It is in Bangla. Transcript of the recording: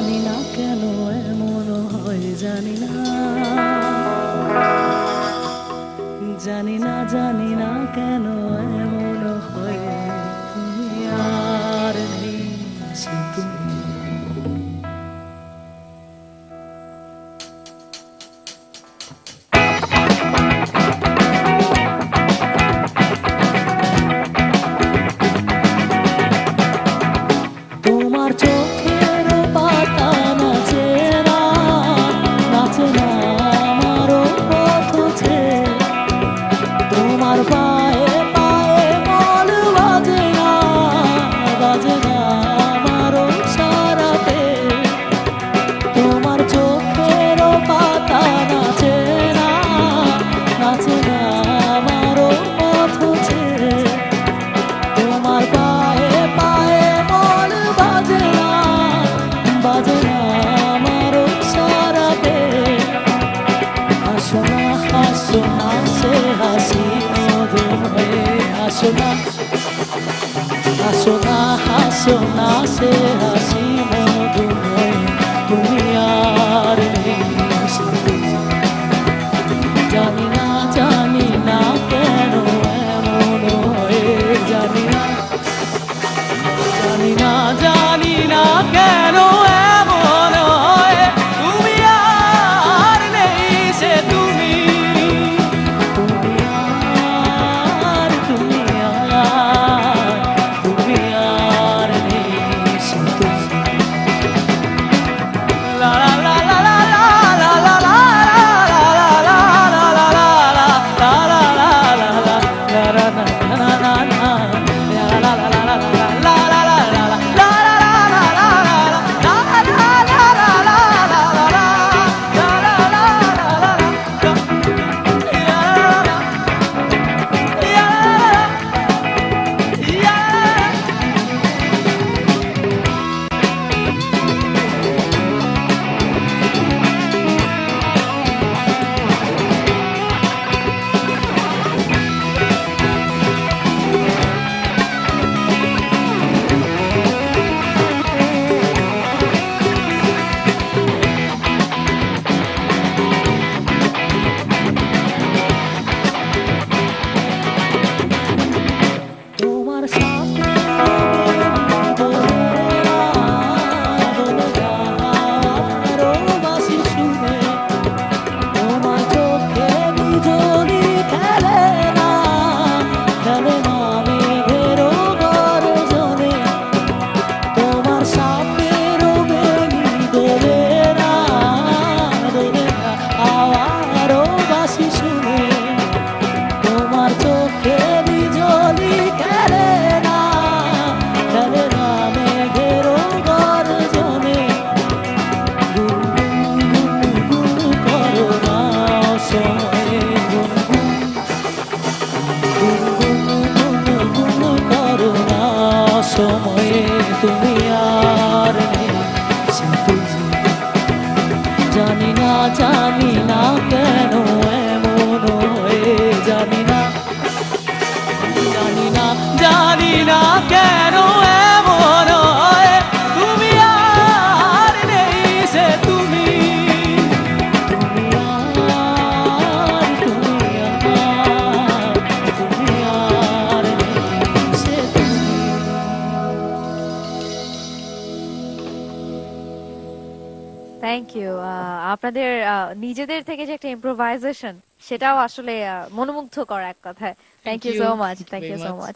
জানি না কেন এমন হয়, জানি না, জানি না, জানি না কেন এমন হয়, তুমি আর নেই সে তুমি। তোমার চোখের পাতা নাচে না, নাচে না আমারও পথ ছেয়ে। তোমার পায়ে পায়ে মন বাজে না, বাজে না আমারও সারাতে। তোমার চোখের পাতা নাচে না, নাচে না আমারও পথ ছেয়ে। তোমার পায়ে পায়ে মন বাজে না, বাজে না আমারও সারাতে। হাসো না, হাসো না সে হাসি মধুময়, হাসো না, হাসো না, হাসো না সে হাসি মধুময়, তুমি আর নেই সে তুমি। জানি না, জানি না কেন এমন হয়, জানি না, জানি না, জানি না কেন এমন হয়, তুমি আর নেই সে তুমি। তুমি আর, তুমি আর, তুমি আর নেই সে তুমি। লা লা লা লা লা লা লা লা তোমার সাথে বাসি শুনে। তোমার চোখে বিজলি খেলে না, খেলে না মেঘেরও গর্জনে। তোমার সাথের বেনি দোলে না, দোলে না আওয়ারও বাসি শুনে। তোমার চোখে বিজলি খেলে না, খেলে না মেঘেরও গর্জনে। গুনগুন করো না সময়ে, গুনগুন করো না সময়ে, তুমি আর নেই সে তুমি। জানি না, জানি না কেন এমন হয়, জানি না, জানি না, জানি না কেন এমন হয়, তুমি আর নেই সে তুমি। তুমি আর, তুমি আর, তুমি আর নেই সে তুমি। Thank you. আপনাদের নিজেদের থেকে যে একটা ইম্প্রোভাইজেশন, সেটাও আসলে মনোমুগ্ধকর এক কথায়। Thank Thank you you. So much, Thank you thank very you so much. Much.